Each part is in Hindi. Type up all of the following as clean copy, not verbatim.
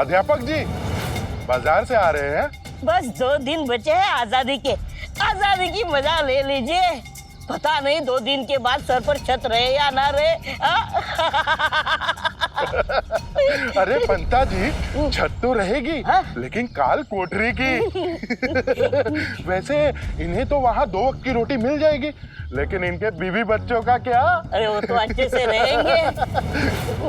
अध्यापक जी बाजार से आ रहे हैं? बस 2 दिन बचे हैं आजादी के। आजादी की मजा ले लीजिए। पता नहीं 2 दिन के बाद सर पर छत रहे या ना रहे। अरे पंता जी, छत तो रहेगी लेकिन काल कोठरी की। वैसे इन्हें तो वहाँ 2 वक्त की रोटी मिल जाएगी, लेकिन इनके बीवी बच्चों का क्या? अरे वो तो अच्छे से रहेंगे।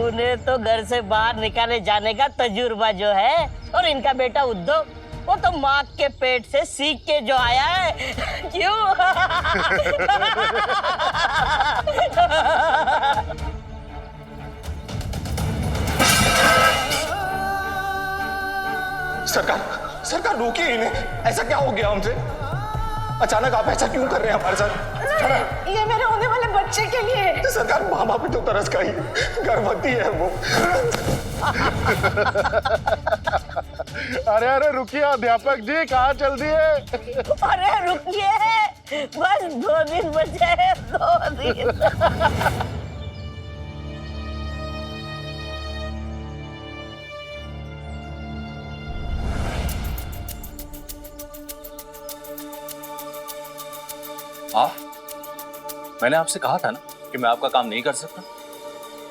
उन्हें तो घर से बाहर निकाले जाने का तजुर्बा जो है। और इनका बेटा उद्धव, वो तो माँ के पेट से सीख के जो आया है। क्यों? सरकार रोकिए इन्हें। ऐसा क्या हो गया हमसे? अचानक आप ऐसा क्यों कर रहे हैं हमारे साथ? ये मेरे होने वाले बच्चे के लिए। सरकार, माँ बाप तो तरस खाई, गर्भवती है वो। अरे अरे रुकिए अध्यापक जी, कहाँ चल दिए? अरे रुकिए, बस 2 दिन बचे हैं, 2 दिन। मैंने आपसे कहा था ना कि मैं आपका काम नहीं कर सकता।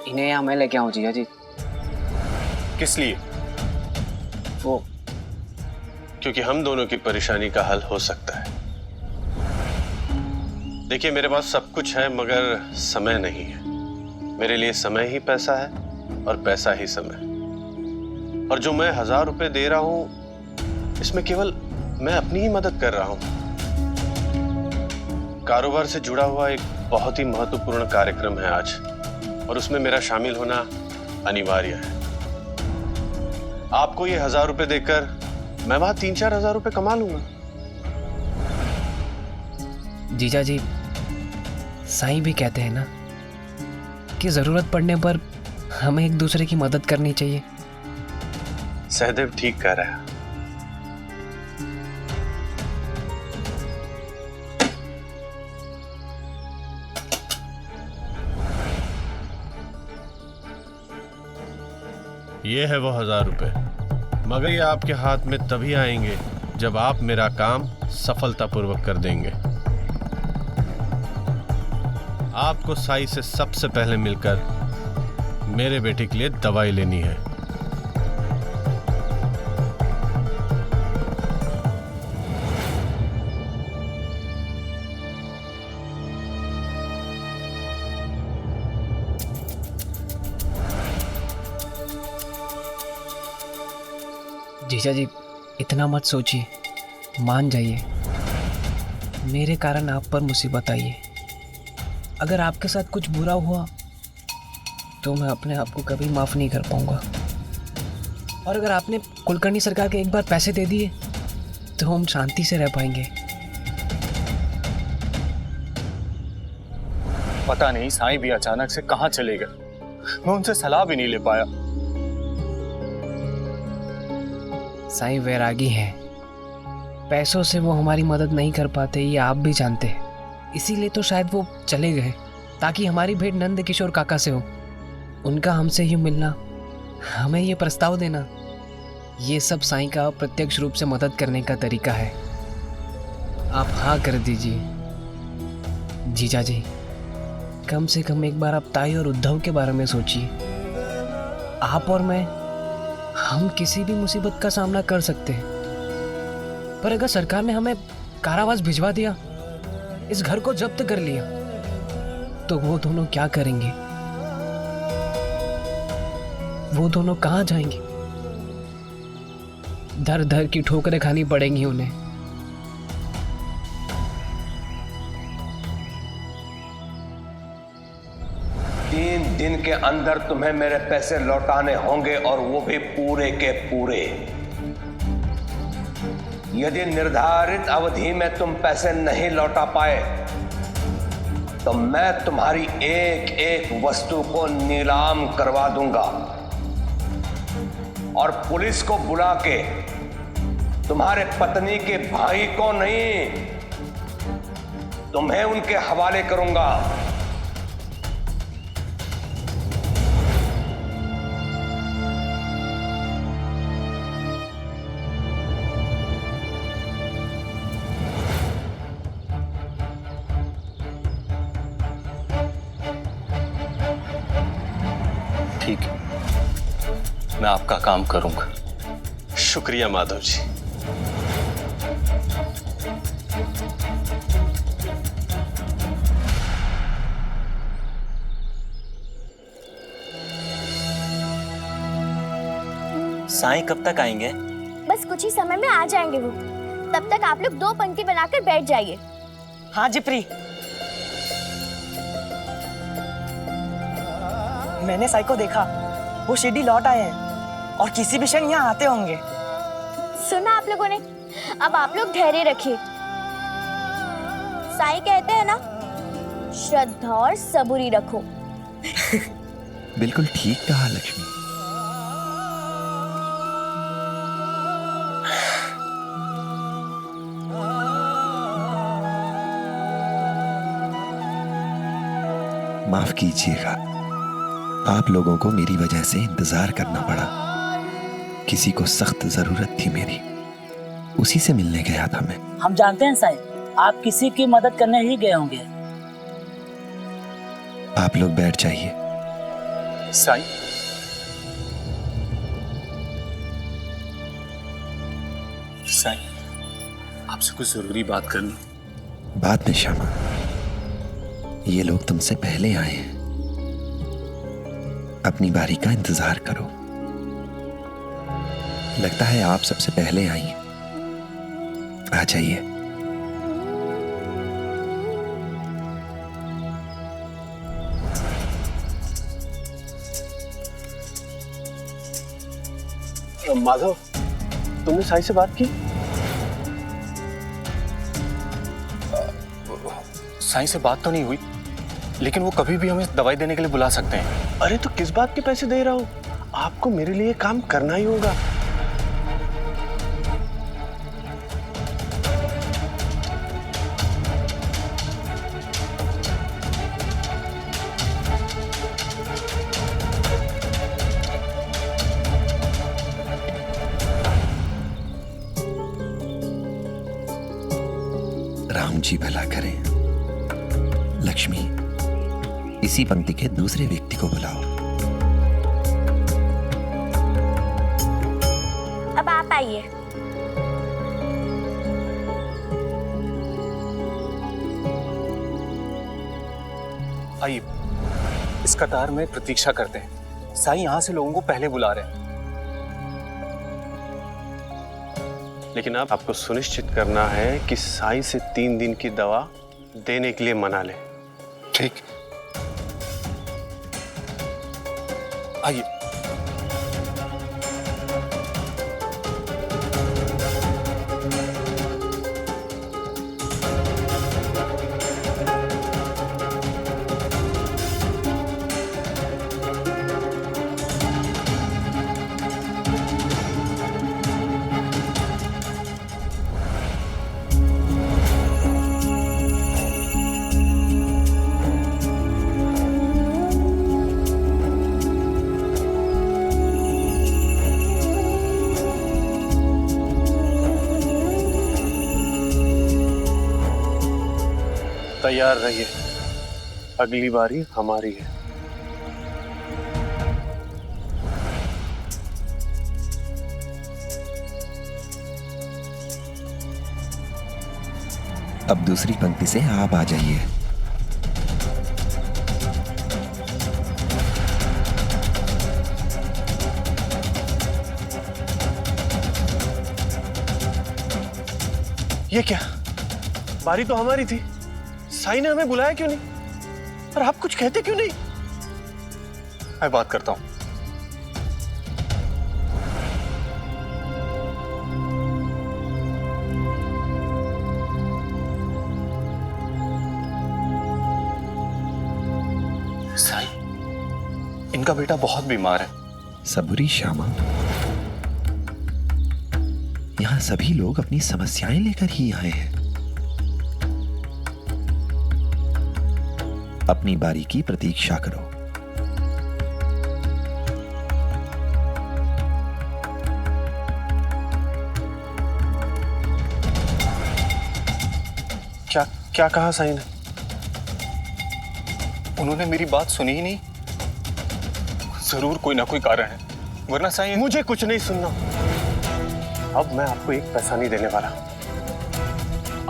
इन्हें यहाँ मैं लेके आऊं जीजा जी? किस लिए? वो क्योंकि हम दोनों की परेशानी का हल हो सकता है। देखिए, मेरे पास सब कुछ है मगर समय नहीं है। मेरे लिए समय ही पैसा है और पैसा ही समय। और जो मैं 1000 रुपए दे रहा हूं, इसमें केवल मैं अपनी ही मदद कर रहा हूं। कारोबार से जुड़ा हुआ एक बहुत ही महत्वपूर्ण कार्यक्रम है आज, और उसमें मेरा शामिल होना अनिवार्य है। आपको ये 1000 रुपए देकर मैं वहां 3-4 हजार रुपए कमा लूंगा। जीजा जी, साईं भी कहते हैं ना कि जरूरत पड़ने पर हमें एक दूसरे की मदद करनी चाहिए। सहदेव ठीक कह रहा है। ये है वो 1000 रुपए, मगर ये आपके हाथ में तभी आएंगे जब आप मेरा काम सफलतापूर्वक कर देंगे। आपको साई से सबसे पहले मिलकर मेरे बेटे के लिए दवाई लेनी है। जीजा जी, इतना मत सोचिए, मान जाइए। मेरे कारण आप पर मुसीबत आई है। अगर आपके साथ कुछ बुरा हुआ तो मैं अपने आप को कभी माफ़ नहीं कर पाऊंगा। और अगर आपने कुलकर्णी सरकार के एक बार पैसे दे दिए तो हम शांति से रह पाएंगे। पता नहीं साईं भी अचानक से कहां चले गए, मैं उनसे सलाह भी नहीं ले पाया। साईं वैरागी हैं, पैसों से वो हमारी मदद नहीं कर पाते, ये आप भी जानते हैं। इसीलिए तो शायद वो चले गए, ताकि हमारी भेंट नंद किशोर काका से हो। उनका हमसे ही मिलना, हमें ये प्रस्ताव देना, ये सब साईं का प्रत्यक्ष रूप से मदद करने का तरीका है। आप हाँ कर दीजिए जीजा जी। कम से कम एक बार आप ताई और उद्धव के बारे में सोचिए। आप और मैं, हम किसी भी मुसीबत का सामना कर सकते हैं, पर अगर सरकार ने हमें कारावास भिजवा दिया, इस घर को जब्त कर लिया, तो वो दोनों क्या करेंगे? वो दोनों कहाँ जाएंगे? दर दर की ठोकरें खानी पड़ेंगी उन्हें। दिन के अंदर तुम्हें मेरे पैसे लौटाने होंगे, और वो भी पूरे के पूरे। यदि निर्धारित अवधि में तुम पैसे नहीं लौटा पाए तो मैं तुम्हारी एक एक वस्तु को नीलाम करवा दूंगा और पुलिस को बुला के तुम्हारे पत्नी के भाई को नहीं, तुम्हें उनके हवाले करूंगा। ठीक है, मैं आपका काम करूंगा। शुक्रिया माधव जी। साईं कब तक आएंगे? बस कुछ ही समय में आ जाएंगे वो। तब तक आप लोग 2 पंक्ति बनाकर बैठ जाइए। हाँ जी प्री। मैंने साई को देखा, वो शिरडी लौट आए हैं और किसी भी क्षण यहाँ आते होंगे। सुना आप लोगों ने? अब आप लोग धैर्य रखिए। साई कहते हैं ना, श्रद्धा और सबूरी रखो। बिल्कुल ठीक कहा लक्ष्मी। माफ कीजिएगा, आप लोगों को मेरी वजह से इंतजार करना पड़ा। किसी को सख्त जरूरत थी मेरी, उसी से मिलने गया था मैं। हम जानते हैं साईं, आप किसी की मदद करने ही गए होंगे। आप लोग बैठ जाइए। साईं, साईं, आपसे कुछ जरूरी बात करनी। बाद में श्यामा, ये लोग तुमसे पहले आए हैं, अपनी बारी का इंतजार करो। लगता है आप सबसे पहले आई हैं। आ जाइए। माधव, तुमने साई से बात की? साईं से बात तो नहीं हुई, लेकिन वो कभी भी हमें दवाई देने के लिए बुला सकते हैं। अरे तो किस बात के पैसे दे रहा हूं? आपको मेरे लिए काम करना ही होगा। राम जी भला करें। लक्ष्मी, इसी पंक्ति के दूसरे व्यक्ति को बुलाओ। अब आप आइए। आइए, इस कतार में प्रतीक्षा करते हैं। साईं यहाँ से लोगों को पहले बुला रहे हैं। लेकिन अब आपको सुनिश्चित करना है कि साई से 3 दिन की दवा देने के लिए मना ले। ठीक, आइए। तैयार रहिए, अगली बारी हमारी है। अब दूसरी पंक्ति से आप आ जाइए। ये क्या? बारी तो हमारी थी। साई ने हमें बुलाया क्यों नहीं? और आप कुछ कहते क्यों नहीं? मैं बात करता हूं। साई, इनका बेटा बहुत बीमार है। सबूरी श्यामा, यहाँ सभी लोग अपनी समस्याएं लेकर ही आए हैं। अपनी बारी की प्रतीक्षा करो। क्या क्या कहा साई ने? उन्होंने मेरी बात सुनी ही नहीं। जरूर कोई ना कोई कारण है, वरना साईं। मुझे कुछ नहीं सुनना। अब मैं आपको एक पैसा नहीं देने वाला।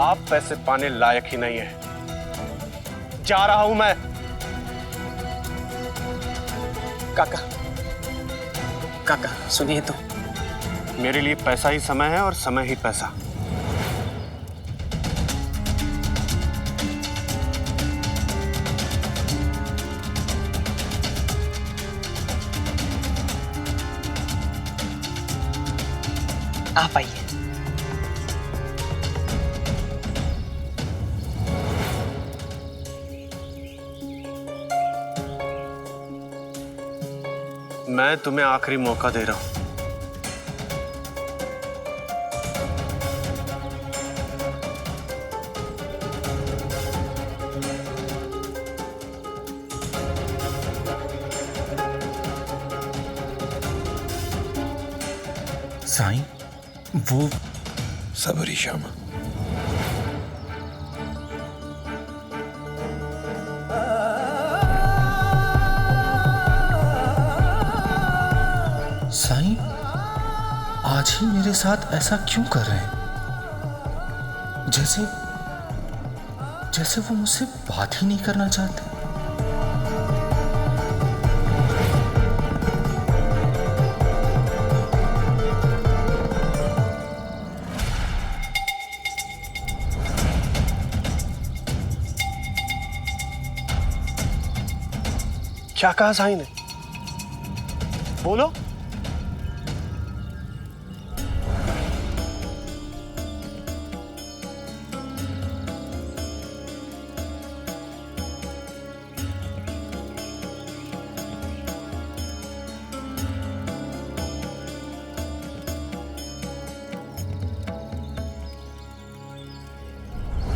आप पैसे पाने लायक ही नहीं है। जा रहा हूं मैं। काका, काका सुनिए तो। मेरे लिए पैसा ही समय है और समय ही पैसा। आप आइए। मैं तुम्हें आखिरी मौका दे रहा हूं। साईं, वो सबरी श्यामा, साईं आज ही मेरे साथ ऐसा क्यों कर रहे हैं? जैसे जैसे वो मुझसे बात ही नहीं करना चाहते। क्या कहा साईं ने? बोलो।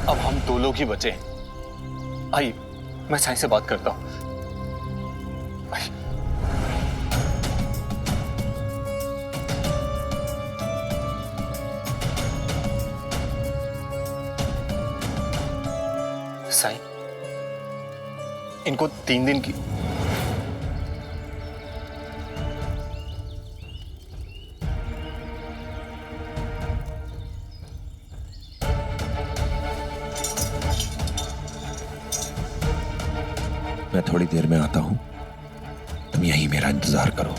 अब हम दो लोग ही बचे। आइए, मैं साईं से बात करता हूं। साईं, इनको 3 दिन की मैं थोड़ी देर में आता हूं, तुम यहीं मेरा इंतजार करो।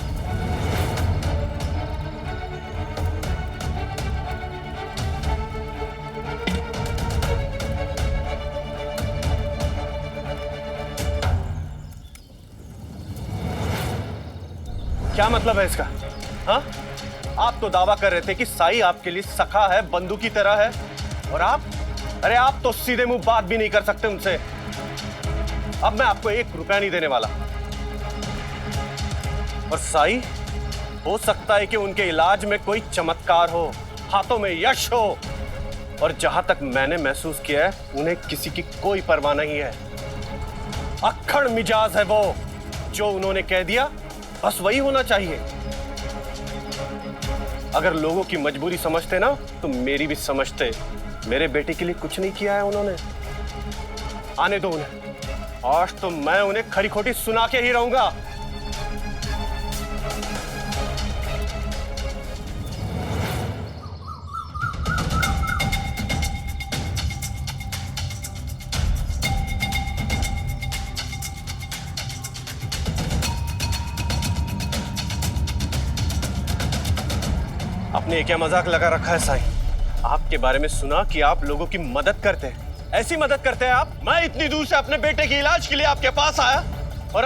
क्या मतलब है इसका? हाँ? आप तो दावा कर रहे थे कि साई आपके लिए सखा है, बंधु की तरह है, और आप, अरे आप तो सीधे मुंह बात भी नहीं कर सकते उनसे। अब मैं आपको 1 रुपया नहीं देने वाला। और साई, हो सकता है कि उनके इलाज में कोई चमत्कार हो, हाथों में यश हो, और जहां तक मैंने महसूस किया है, उन्हें किसी की कोई परवाह नहीं है। अक्खड़ मिजाज है वो। जो उन्होंने कह दिया बस वही होना चाहिए। अगर लोगों की मजबूरी समझते ना तो मेरी भी समझते। मेरे बेटे के लिए कुछ नहीं किया है उन्होंने। आने दो उन्हें। आज तो मैं उन्हें खरी खोटी सुना के ही रहूंगा। आपने क्या मजाक लगा रखा है साईं? आपके बारे में सुना कि आप लोगों की मदद करते हैं। ऐसी मदद करते हैं आप? मैं इतनी दूर से अपने बेटे के इलाज के लिए आपके पास आया, और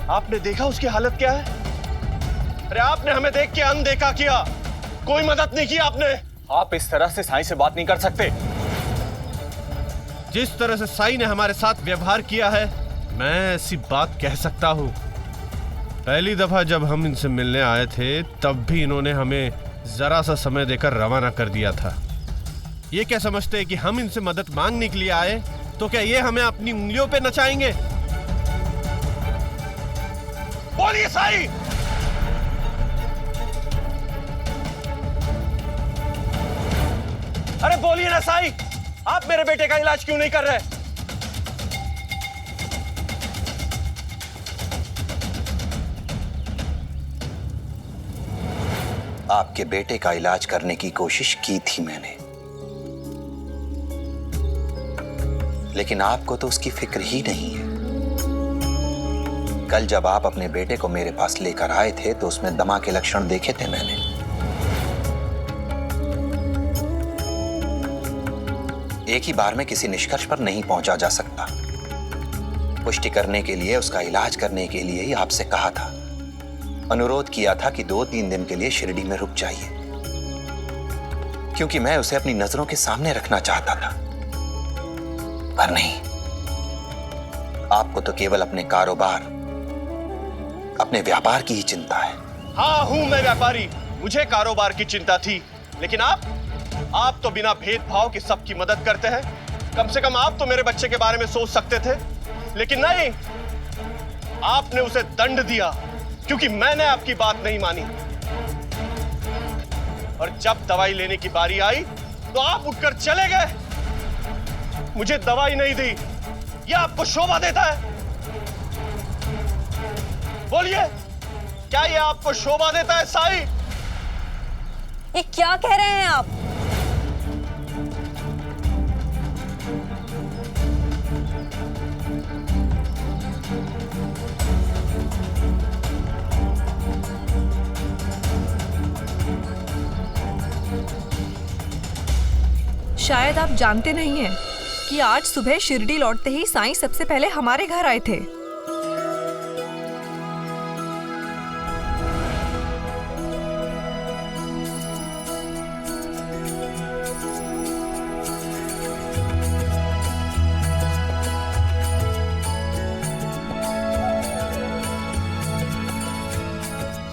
आपने देखा उसकी हालत क्या है? अरे आपने हमें देख के अनदेखा किया, कोई मदद नहीं की आपने। आप इस तरह से साईं से बात नहीं कर सकते। जिस तरह से साईं ने हमारे साथ व्यवहार किया है, मैं ऐसी बात कह सकता हूं। पहली दफा जब हम इनसे मिलने आए थे तब भी इन्होंने हमें जरा सा समय देकर रवाना कर दिया था। ये क्या समझते हैं कि हम इनसे मदद मांगने के लिए आए तो क्या ये हमें अपनी उंगलियों पे नचाएंगे? बोलिए साईं। अरे बोलिए ना साईं, आप मेरे बेटे का इलाज क्यों नहीं कर रहे? आपके बेटे का इलाज करने की कोशिश की थी मैंने, लेकिन आपको तो उसकी फिक्र ही नहीं है। कल जब आप अपने बेटे को मेरे पास लेकर आए थे तो उसमें दमा के लक्षण देखे थे मैंने। एक ही बार में किसी निष्कर्ष पर नहीं पहुंचा जा सकता। पुष्टि करने के लिए, उसका इलाज करने के लिए ही आपसे कहा था, अनुरोध किया था कि 2-3 दिन के लिए शिरडी में रुक जाइए, क्योंकि मैं उसे अपनी नजरों के सामने रखना चाहता था। पर नहीं, आपको तो केवल अपने कारोबार, अपने व्यापार की ही चिंता है। हाँ, हूं मैं व्यापारी, मुझे कारोबार की चिंता थी, लेकिन आप तो बिना भेदभाव के सबकी मदद करते हैं। कम से कम आप तो मेरे बच्चे के बारे में सोच सकते थे, लेकिन नहीं, आपने उसे दंड दिया क्योंकि मैंने आपकी बात नहीं मानी। और जब दवाई लेने की बारी आई तो आप उठकर चले गए, मुझे दवाई नहीं दी। यह आपको शोभा देता है? बोलिए, क्या यह आपको शोभा देता है साई? ये क्या कह रहे हैं आप? शायद आप जानते नहीं हैं कि आज सुबह शिरडी लौटते ही साईं सबसे पहले हमारे घर आए थे।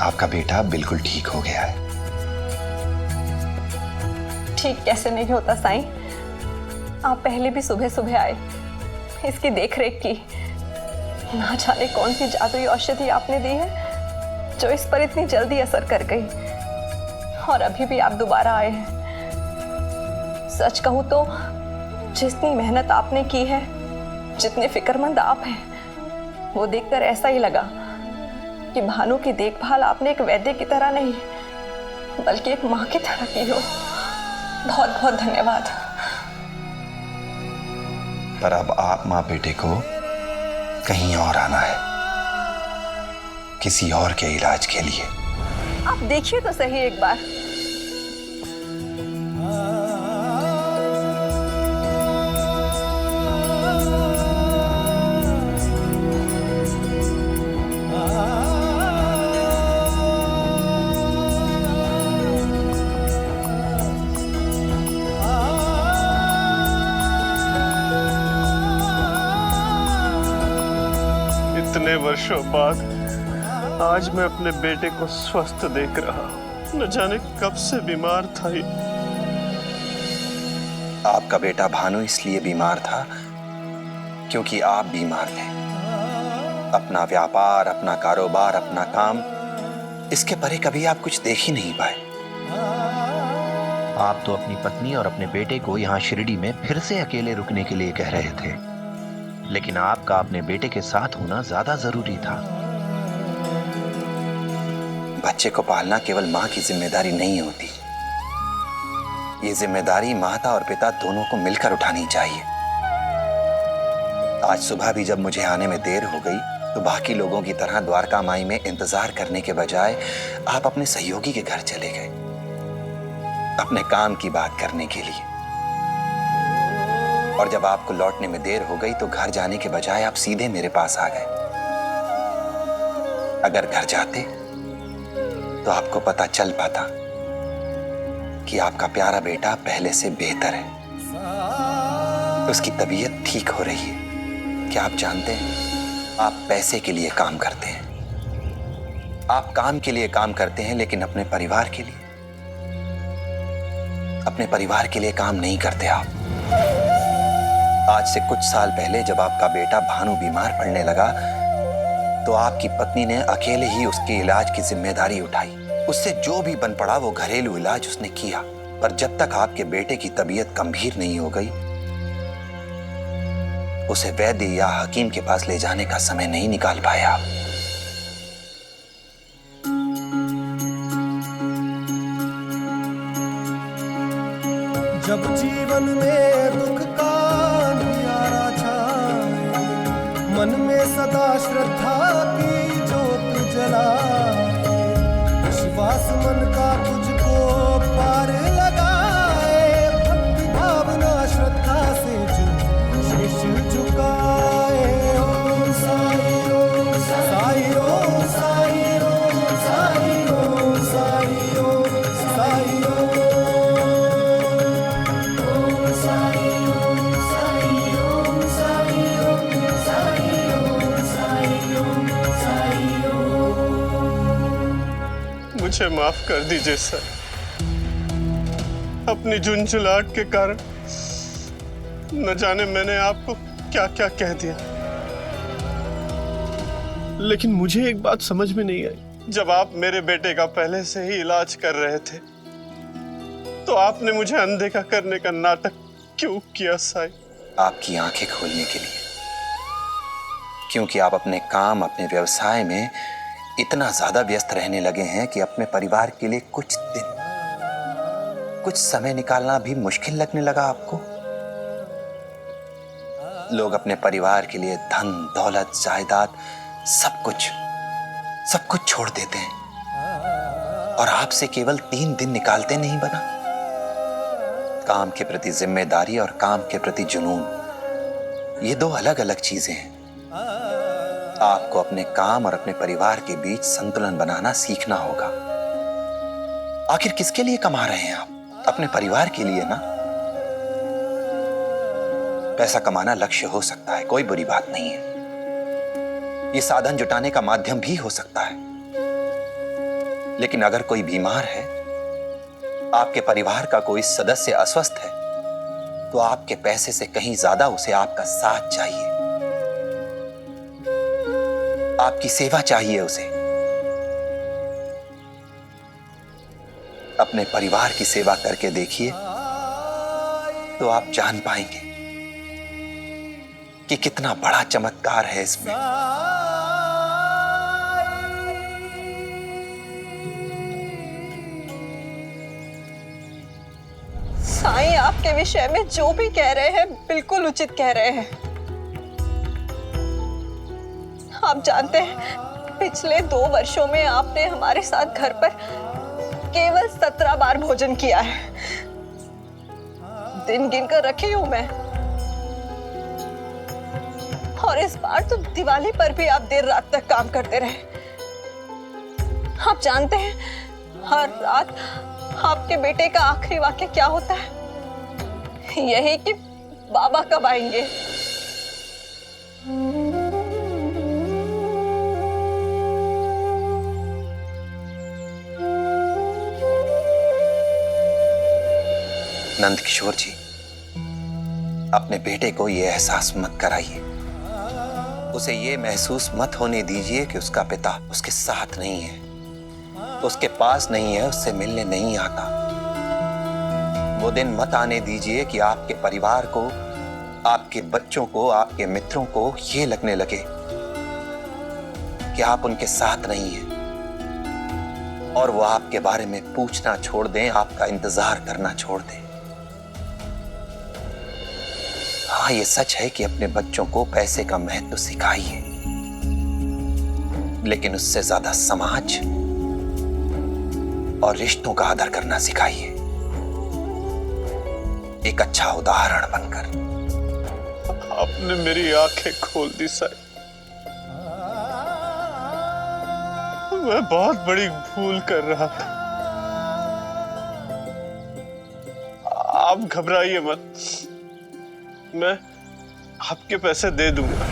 आपका बेटा बिल्कुल ठीक हो गया है। ठीक कैसे नहीं होता साईं? आप पहले भी सुबह सुबह आए, इसकी देखरेख की। ना जाने कौन सी जादुई औषधि आपने दी है जो इस पर इतनी जल्दी असर कर गई, और अभी भी आप दोबारा आए हैं। सच कहूं तो जितनी मेहनत आपने की है, जितने फिक्रमंद आप हैं, वो देखकर ऐसा ही लगा कि भानु की देखभाल आपने एक वैद्य की तरह नहीं, बल्कि एक माँ की तरह की हो। बहुत बहुत धन्यवाद। पर अब आप माँ बेटे को कहीं और आना है, किसी और के इलाज के लिए। आप देखिए तो सही एक बार। इतने वर्षों बाद आज मैं अपने बेटे को स्वस्थ देख रहा हूं। न जाने कब से बीमार था ये। आपका बेटा भानु इसलिए बीमार था क्योंकि आप बीमार थे। अपना व्यापार, अपना कारोबार, अपना काम, इसके परे कभी आप कुछ देख ही नहीं पाए। आप तो अपनी पत्नी और अपने बेटे को यहाँ शिरडी में फिर से अकेले रुकने के लिए कह रहे थे, लेकिन आपका अपने बेटे के साथ होना ज्यादा जरूरी था। बच्चे को पालना केवल माँ की जिम्मेदारी नहीं होती, ये जिम्मेदारी माता और पिता दोनों को मिलकर उठानी चाहिए। आज सुबह भी जब मुझे आने में देर हो गई तो बाकी लोगों की तरह द्वारका माई में इंतजार करने के बजाय आप अपने सहयोगी के घर चले गए, अपने काम की बात करने के लिए। और जब आपको लौटने में देर हो गई तो घर जाने के बजाय आप सीधे मेरे पास आ गए। अगर घर जाते तो आपको पता चल पाता कि आपका प्यारा बेटा पहले से बेहतर है, उसकी तबीयत ठीक हो रही है। क्या आप जानते हैं, आप पैसे के लिए काम करते हैं, आप काम के लिए काम करते हैं, लेकिन अपने परिवार के लिए, अपने परिवार के लिए काम नहीं करते आप। आज से कुछ साल पहले जब आपका बेटा भानु बीमार पड़ने लगा तो आपकी पत्नी ने अकेले ही उसके इलाज की जिम्मेदारी उठाई। उससे जो भी बन पड़ा वो घरेलू इलाज उसने किया, पर जब तक आपके बेटे की तबीयत गंभीर नहीं हो गई, उसे वैद्य या हकीम के पास ले जाने का समय नहीं निकाल पाया। जब जीवन में दुख का अंधियारा छाए, मन में सदा श्रद्धा की ज्योत जलाए, विश्वास मन का तुझको पार लगाए, भक्ति भावना श्रद्धा से जो शीश झुकाए। ओम साई ओम साई ओम साई ओम साई ओम साई ओम साई मुझे माफ कर दीजिए सर, अपनी झुंझुलाहट के कारण न जाने मैंने आपको क्या क्या कह दिया। लेकिन मुझे एक बात समझ में नहीं आई, जब आप मेरे बेटे का पहले से ही इलाज कर रहे थे तो आपने मुझे अनदेखा करने का नाटक क्यों किया साईं? आपकी आंखें खोलने के लिए, क्योंकि आप अपने काम, अपने व्यवसाय में इतना ज्यादा व्यस्त रहने लगे हैं कि अपने परिवार के लिए कुछ दिन, कुछ समय निकालना भी मुश्किल लगने लगा आपको। लोग अपने परिवार के लिए धन, दौलत, जायदाद, सब कुछ छोड़ देते हैं और आपसे केवल 3 दिन निकालते नहीं बना। काम के प्रति जिम्मेदारी और काम के प्रति जुनून, ये 2 अलग अलग चीजें हैं। आपको अपने काम और अपने परिवार के बीच संतुलन बनाना सीखना होगा। आखिर किसके लिए कमा रहे हैं आप? अपने परिवार के लिए ना। पैसा कमाना लक्ष्य हो सकता है, कोई बुरी बात नहीं है। ये साधन जुटाने का माध्यम भी हो सकता है, लेकिन अगर कोई बीमार है, आपके परिवार का कोई सदस्य अस्वस्थ है, तो आपके पैसे से कहीं ज्यादा उसे आपका साथ चाहिए, आपकी सेवा चाहिए उसे। अपने परिवार की सेवा करके देखिए तो आप जान पाएंगे कि कितना बड़ा चमत्कार है इसमें। साईं आपके विषय में जो भी कह रहे हैं बिल्कुल उचित कह रहे हैं। आप जानते हैं पिछले 2 वर्षों में आपने हमारे साथ घर पर केवल 17 बार भोजन किया है। दिन गिनकर रखी हूं मैं। और इस बार तो दिवाली पर भी आप देर रात तक काम करते रहे। आप जानते हैं हर रात आपके बेटे का आखिरी वाक्य क्या होता है? यही कि बाबा कब आएंगे। नंद किशोर जी, अपने बेटे को यह एहसास मत कराइए, उसे यह महसूस मत होने दीजिए कि उसका पिता उसके साथ नहीं है, उसके पास नहीं है, उससे मिलने नहीं आता। वो दिन मत आने दीजिए कि आपके परिवार को, आपके बच्चों को, आपके मित्रों को ये लगने लगे कि आप उनके साथ नहीं हैं और वो आपके बारे में पूछना छोड़ दें, आपका इंतजार करना छोड़ दें। हाँ, ये सच है कि अपने बच्चों को पैसे का महत्व सिखाइए, लेकिन उससे ज्यादा समाज और रिश्तों का आदर करना सिखाइए, एक अच्छा उदाहरण बनकर। आपने मेरी आंखें खोल दी साईं। मैं बहुत बड़ी भूल कर रहा था। आप घबराइए मत, मैं आपके पैसे दे दूंगा।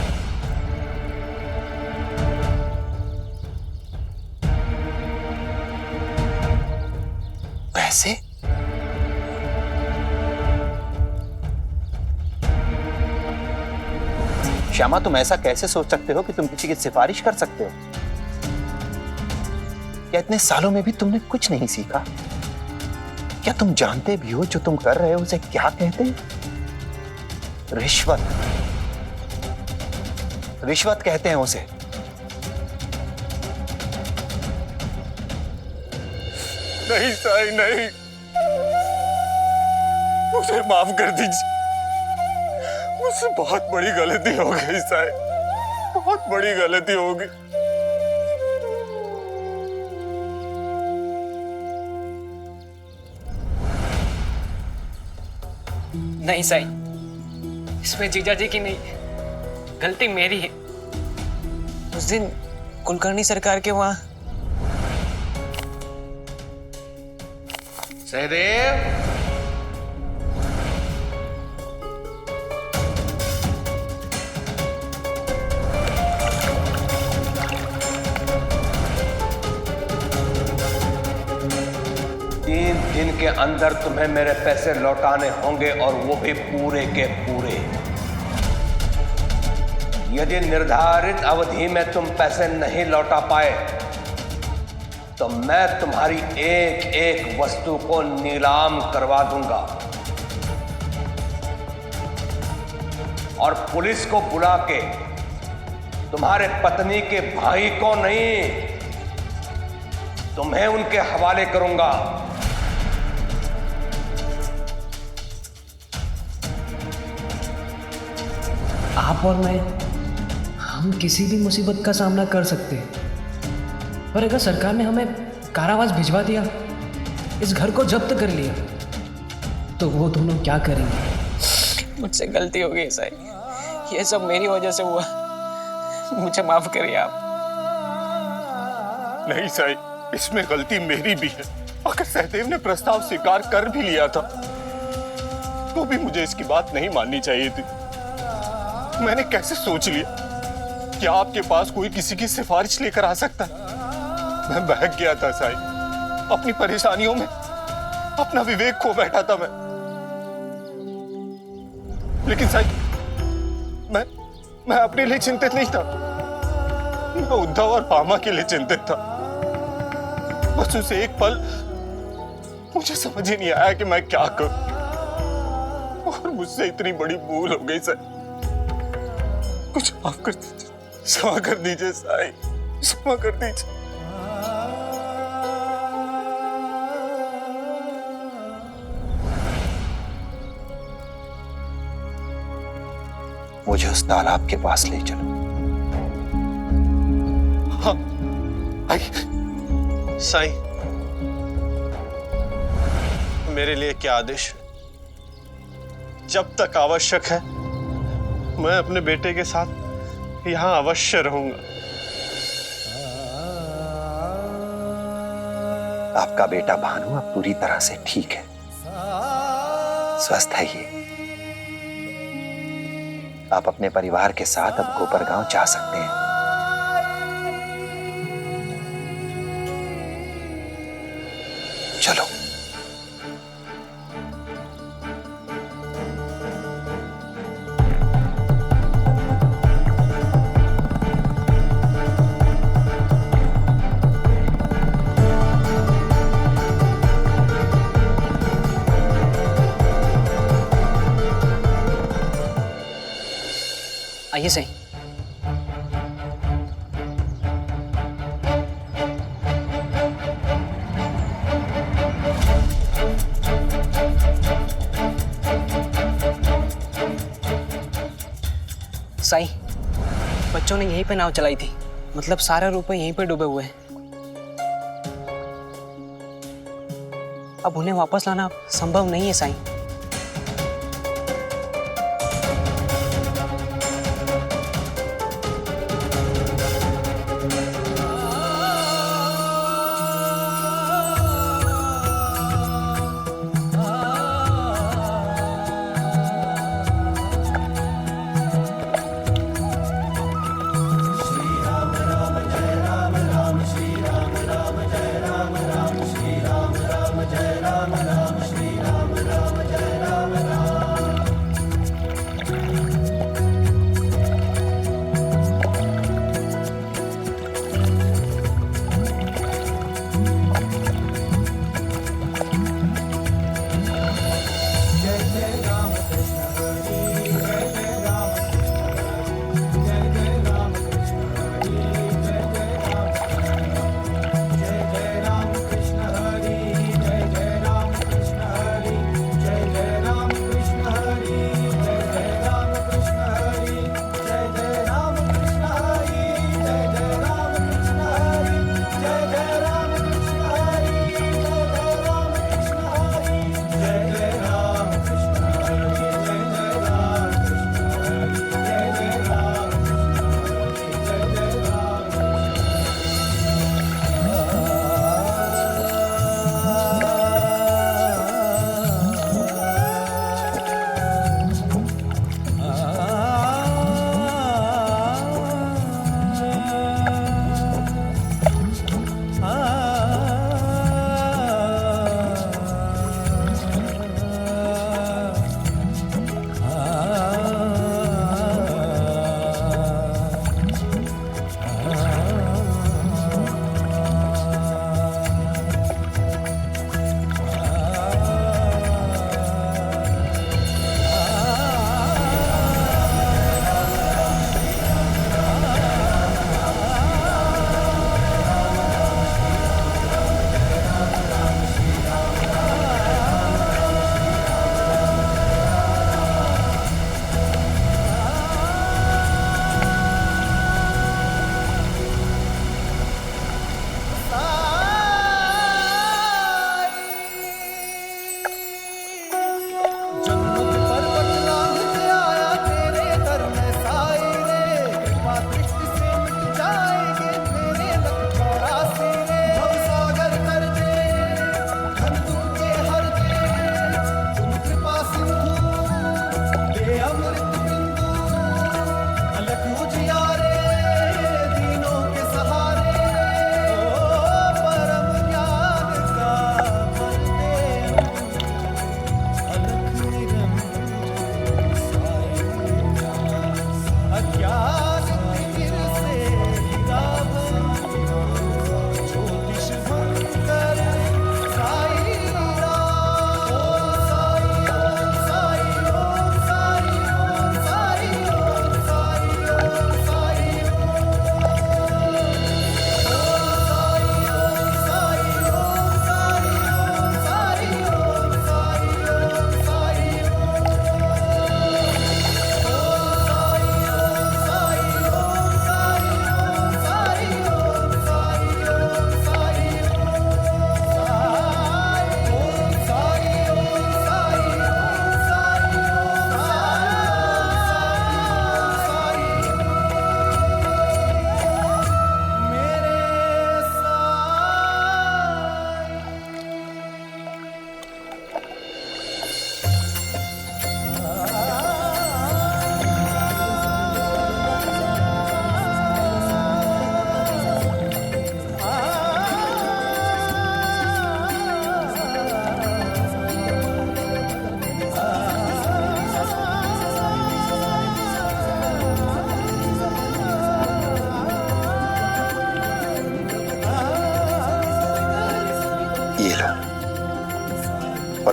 पैसे? श्यामा, तुम ऐसा कैसे सोच सकते हो कि तुम किसी की सिफारिश कर सकते हो? क्या इतने सालों में भी तुमने कुछ नहीं सीखा? क्या तुम जानते भी हो जो तुम कर रहे हो उसे क्या कहते हैं? रिश्वत। रिश्वत कहते हैं उसे। नहीं साईं, नहीं। मुझे माफ कर दीजिए, मुझसे बहुत बड़ी गलती हो गई साईं, बहुत बड़ी गलती हो गई। नहीं साईं, इसमें जीजा जी की नहीं, गलती मेरी है। उस दिन कुलकर्णी सरकार के वहां सहदेव, दिन के अंदर तुम्हें मेरे पैसे लौटाने होंगे और वो भी पूरे के पूरे। यदि निर्धारित अवधि में तुम पैसे नहीं लौटा पाए तो मैं तुम्हारी एक एक वस्तु को नीलाम करवा दूंगा और पुलिस को बुला के तुम्हारे पत्नी के भाई को नहीं, तुम्हें उनके हवाले करूंगा। आप और मैं, हम किसी भी मुसीबत का सामना कर सकते हैं, पर अगर सरकार ने हमें कारावास भिजवा दिया, इस घर को जब्त कर लिया, तो वो दोनों क्या करेंगे? मुझसे गलती हो गई साईं, ये सब मेरी वजह से हुआ, मुझे माफ करिए आप। नहीं साईं, इसमें गलती मेरी भी है। अगर सहदेव ने प्रस्ताव स्वीकार कर भी लिया था तो भी मुझे इसकी बात नहीं माननी चाहिए थी। मैंने कैसे सोच लिया कि आपके पास कोई किसी की सिफारिश लेकर आ सकता है? मैं बहक गया था साईं, अपनी परेशानियों में अपना विवेक खो बैठा था मैं। लेकिन साईं, मैं अपने लिए चिंतित नहीं था, मैं उद्धव और भामा के लिए चिंतित था। बस उसे एक पल मुझे समझ ही नहीं आया कि मैं क्या करूं, और मुझसे इतनी बड़ी भूल हो गई साईं। कुछ माफ कर दीजिए, क्षमा कर दीजिए साईं, क्षमा कर दीजिए। मुझे उस तालाब के पास ले चलो। हाँ, आइए। साईं, मेरे लिए क्या आदेश? जब तक आवश्यक है मैं अपने बेटे के साथ यहां अवश्य रहूंगा। आपका बेटा भानु अब पूरी तरह से ठीक है, स्वस्थ है ये। आप अपने परिवार के साथ अब कोपरगांव जा सकते हैं। चलो। आइए सही। साईं, बच्चों ने यहीं पे नाव चलाई थी, मतलब सारे रुपए यहीं पे डूबे हुए हैं। अब उन्हें वापस लाना संभव नहीं है साईं।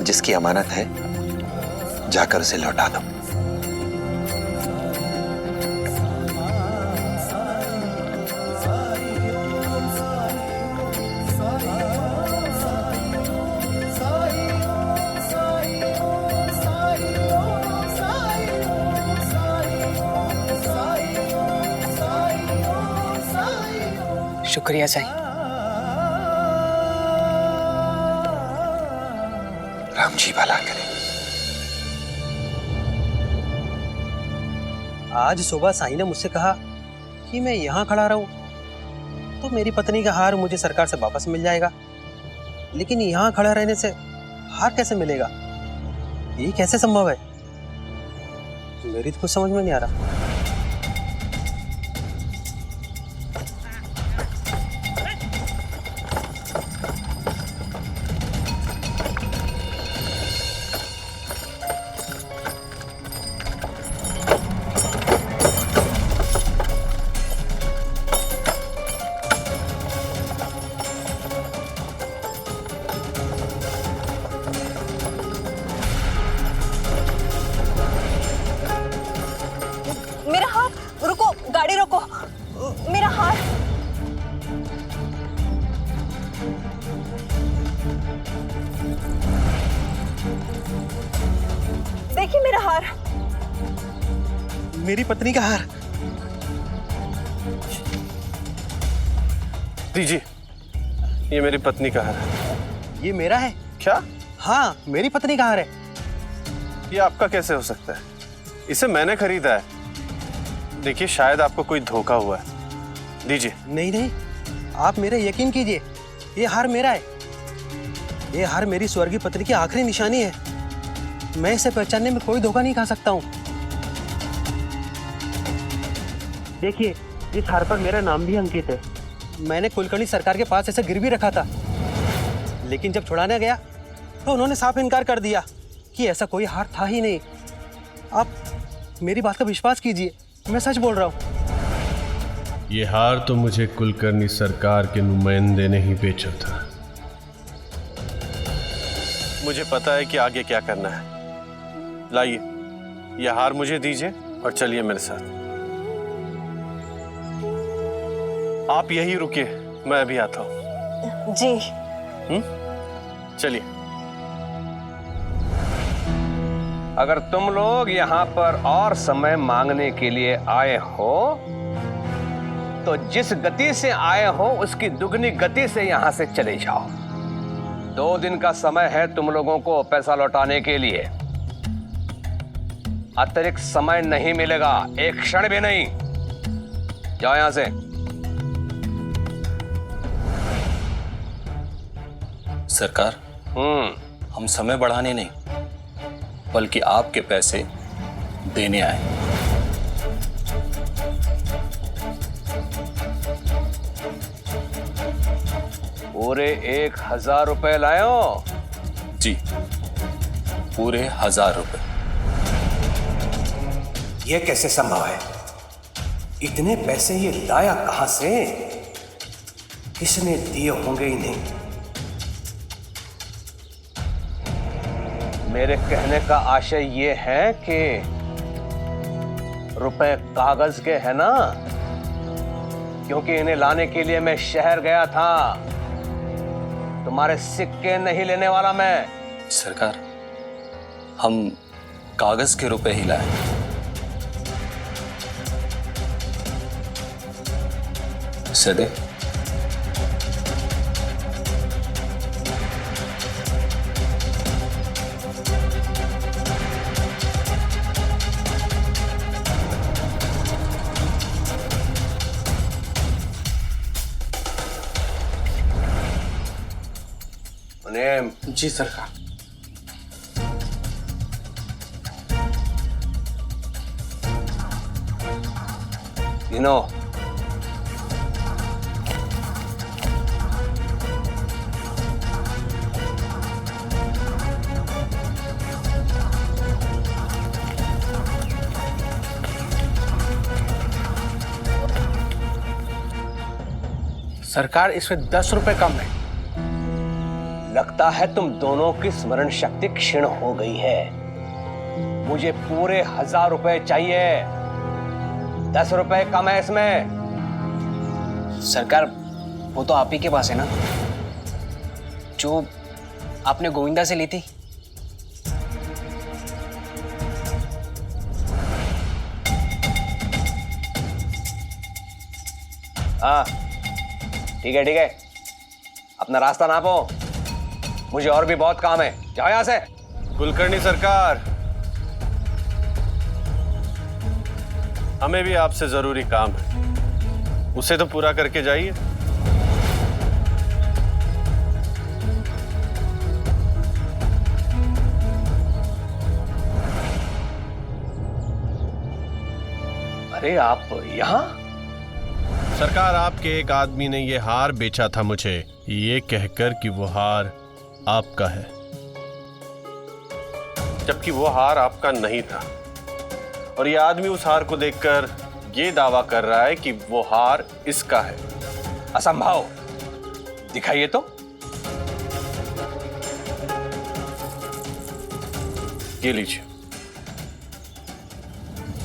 जिसकी अमानत है जाकर उसे लौटा दो। शुक्रिया साईं। राम जी भला करे। आज सुबह साईं ने मुझसे कहा कि मैं यहाँ खड़ा रहूं तो मेरी पत्नी का हार मुझे सरकार से वापस मिल जाएगा, लेकिन यहाँ खड़ा रहने से हार कैसे मिलेगा? ये कैसे संभव है? मेरी तो कुछ समझ में नहीं आ रहा। मेरा हार, रुको, गाड़ी रोको, मेरा हार। देखिए मेरा हार। मेरी पत्नी का हार। दीजिए, ये मेरी पत्नी का हार है। ये मेरा है क्या? हाँ, मेरी पत्नी का हार है। ये आपका कैसे हो सकता है? इसे मैंने खरीदा है। देखिए, शायद आपको कोई धोखा हुआ है। दीजिए। नहीं नहीं, आप मेरा यकीन कीजिए, ये हार मेरा है। ये हार मेरी स्वर्गीय पत्नी की आखिरी निशानी है। मैं इसे पहचानने में कोई धोखा नहीं खा सकता हूँ। देखिए, इस हार पर मेरा नाम भी अंकित है। मैंने कुलकर्णी सरकार के पास ऐसे गिरवी रखा था, लेकिन जब छुड़ाने गया तो उन्होंने साफ इनकार कर दिया कि ऐसा कोई हार था ही नहीं। आप मेरी बात का विश्वास कीजिए, मैं सच बोल रहा हूँ। ये हार तो मुझे कुलकर्णी सरकार के नुमाइंदे ने ही बेचा था। मुझे पता है कि आगे क्या करना है। लाइए, ये हार मुझे दीजिए और चलिए मेरे साथ। आप यहीं रुकिए, मैं अभी आता हूँ। जी। चलिए। अगर तुम लोग यहाँ पर और समय मांगने के लिए आए हो तो जिस गति से आए हो उसकी दुगनी गति से यहाँ से चले जाओ। 2 दिन का समय है तुम लोगों को पैसा लौटाने के लिए। अतिरिक्त समय नहीं मिलेगा, एक क्षण भी नहीं। जाओ यहाँ से। सरकार, हम समय बढ़ाने नहीं बल्कि आपके पैसे देने आए। पूरे 1000 रुपए लायो? जी, पूरे 1000 रुपए। यह कैसे संभव है? इतने पैसे ये लाया कहां से? किसने दिए होंगे इन्हें? मेरे कहने का आशय ये है कि रुपए कागज के है ना, क्योंकि इन्हें लाने के लिए मैं शहर गया था। तुम्हारे सिक्के नहीं लेने वाला मैं। सरकार, हम कागज के रुपए ही लाए। सदे जी सरकार। गिनो। सरकार, इसमें 10 रुपए कम है। लगता लगता है तुम दोनों की स्मरण शक्ति क्षीण हो गई है। मुझे पूरे 1000 रुपए चाहिए। 10 रुपए कम है इसमें। सरकार, वो तो आप ही के पास है ना, जो आपने गोविंदा से ली थी। हाँ ठीक है, ठीक है, अपना रास्ता नापो, मुझे और भी बहुत काम है। जाओ यहां से। कुलकर्णी सरकार, हमें भी आपसे जरूरी काम है, उसे तो पूरा करके जाइए। अरे आप यहां? सरकार, आपके एक आदमी ने ये हार बेचा था मुझे, ये कहकर कि वो हार आपका है, जबकि वो हार आपका नहीं था। और ये आदमी उस हार को देखकर ये दावा कर रहा है कि वो हार इसका है। असंभव, दिखाइए तो। ये लीजिए।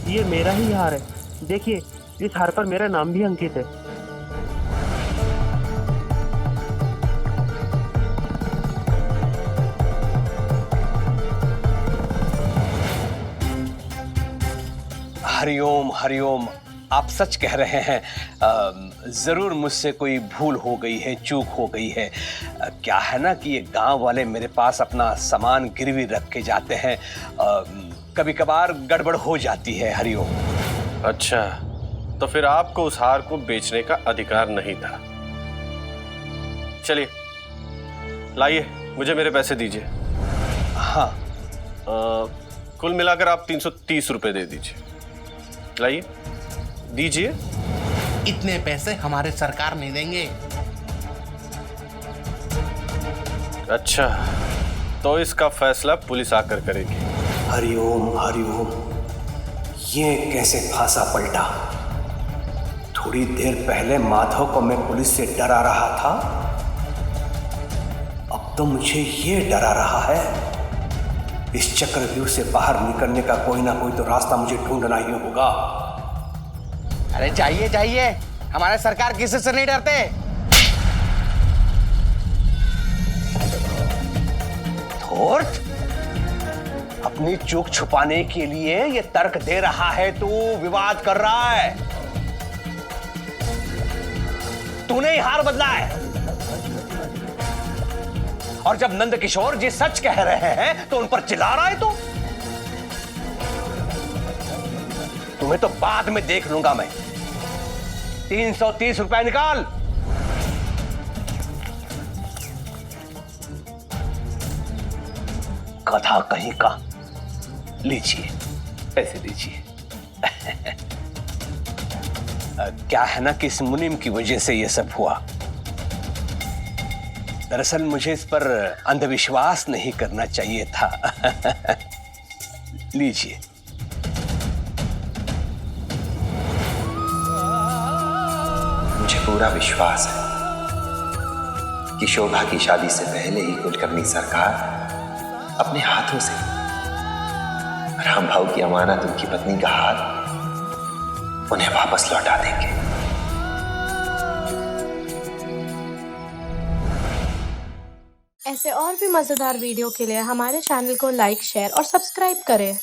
ये मेरा ही हार है, देखिए इस हार पर मेरा नाम भी अंकित है। हरिओम हरिओम, आप सच कह रहे हैं। जरूर मुझसे कोई भूल हो गई है, चूक हो गई है। क्या है ना कि ये गांव वाले मेरे पास अपना सामान गिरवी रख के जाते हैं, कभी कभार गड़बड़ हो जाती है। हरिओम। अच्छा, तो फिर आपको उस हार को बेचने का अधिकार नहीं था। चलिए लाइए, मुझे मेरे पैसे दीजिए। हाँ, कुल मिलाकर आप 330 रुपए दे दीजिए। लाइए, दीजिए। इतने पैसे हमारे सरकार नहीं देंगे। अच्छा, तो इसका फैसला पुलिस आकर करेगी। हरिओम हरिओम, ये कैसे फांसा पलटा? थोड़ी देर पहले माधव को मैं पुलिस से डरा रहा था, अब तो मुझे ये डरा रहा है। इस चक्रव्यूह से बाहर निकलने का कोई ना कोई तो रास्ता मुझे ढूंढना ही होगा। अरे जाइए जाइए, हमारे सरकार किसी से नहीं डरते। थोर्ट, अपनी चूक छुपाने के लिए ये तर्क दे रहा है, तू विवाद कर रहा है। तूने ही हार बदला है। और जब नंद किशोर जी सच कह रहे हैं तो उन पर चिल्ला रहा है तू। तुम्हें तो बाद में देख लूंगा मैं। 330 रुपए निकाल। कथा कहीं का। लीजिए, पैसे दीजिए। क्या है ना कि इस मुनीम की वजह से यह सब हुआ। दरअसल मुझे इस पर अंधविश्वास नहीं करना चाहिए था। लीजिए। मुझे पूरा विश्वास है कि शोभा की शादी से पहले ही कुलकर्णी सरकार अपने हाथों से राम भाव की अमानत उनकी पत्नी का हाथ उन्हें वापस लौटा देंगे। ऐसे और भी मजेदार वीडियो के लिए हमारे चैनल को लाइक, शेयर और सब्सक्राइब करें।